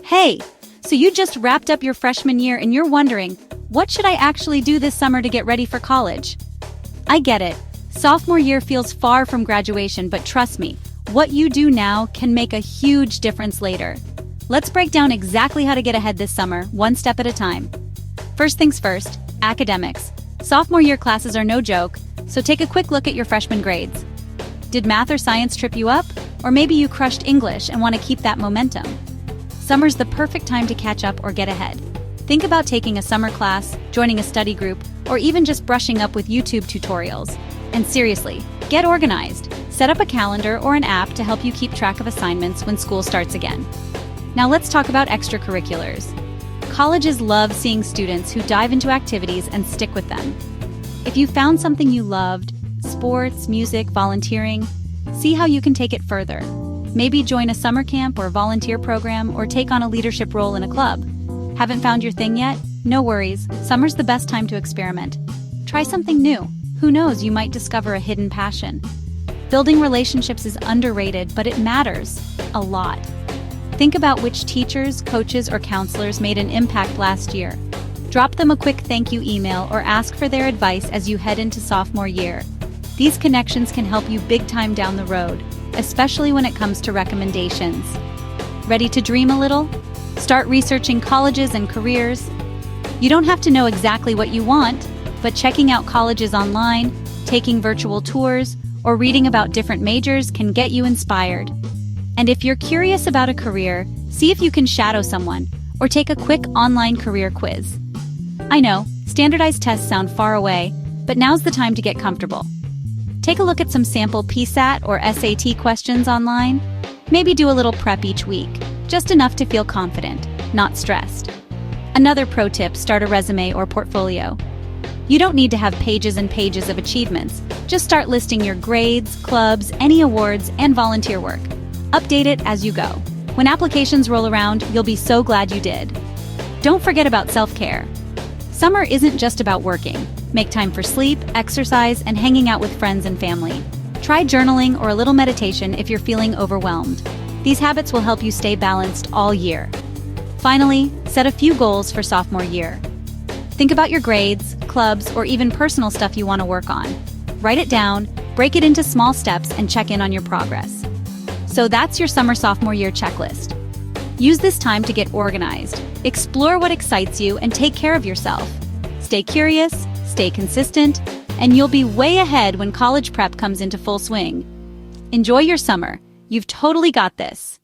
Hey, so you just wrapped up your freshman year and you're wondering, what should I actually do this summer to get ready for college? I get it. Sophomore year feels far from graduation, but trust me, what you do now can make a huge difference later. Let's break down exactly how to get ahead this summer, one step at a time. First things first, academics. Sophomore year classes are no joke, so take a quick look at your freshman grades. Did math or science trip you up? Or maybe you crushed English and want to keep that momentum. Summer's the perfect time to catch up or get ahead. Think about taking a summer class, joining a study group, or even just brushing up with YouTube tutorials. And seriously, get organized. Set up a calendar or an app to help you keep track of assignments when school starts again. Now let's talk about extracurriculars. Colleges love seeing students who dive into activities and stick with them. If you found something you loved, sports, music, volunteering, see how you can take it further. Maybe join a summer camp or volunteer program or take on a leadership role in a club. Haven't found your thing yet? No worries, summer's the best time to experiment. Try something new. Who knows, you might discover a hidden passion. Building relationships is underrated, but it matters a lot. Think about which teachers, coaches, or counselors made an impact last year. Drop them a quick thank you email or ask for their advice as you head into sophomore year. These connections can help you big time down the road, especially when it comes to recommendations. Ready to dream a little? Start researching colleges and careers. You don't have to know exactly what you want, but checking out colleges online, taking virtual tours, or reading about different majors can get you inspired. And if you're curious about a career, see if you can shadow someone or take a quick online career quiz. I know, standardized tests sound far away, but now's the time to get comfortable. Take a look at some sample PSAT or SAT questions online. Maybe do a little prep each week, just enough to feel confident, not stressed. Another pro tip, start a resume or portfolio. You don't need to have pages and pages of achievements. Just start listing your grades, clubs, any awards, and volunteer work. Update it as you go. When applications roll around, you'll be so glad you did. Don't forget about self-care. Summer isn't just about working. Make time for sleep, exercise, and hanging out with friends and family. Try journaling or a little meditation if you're feeling overwhelmed. These habits will help you stay balanced all year. Finally, set a few goals for sophomore year. Think about your grades, clubs, or even personal stuff you want to work on. Write it down, break it into small steps, and check in on your progress. So that's your summer sophomore year checklist. Use this time to get organized, explore what excites you, and take care of yourself. Stay curious, stay consistent, and you'll be way ahead when college prep comes into full swing. Enjoy your summer. You've totally got this.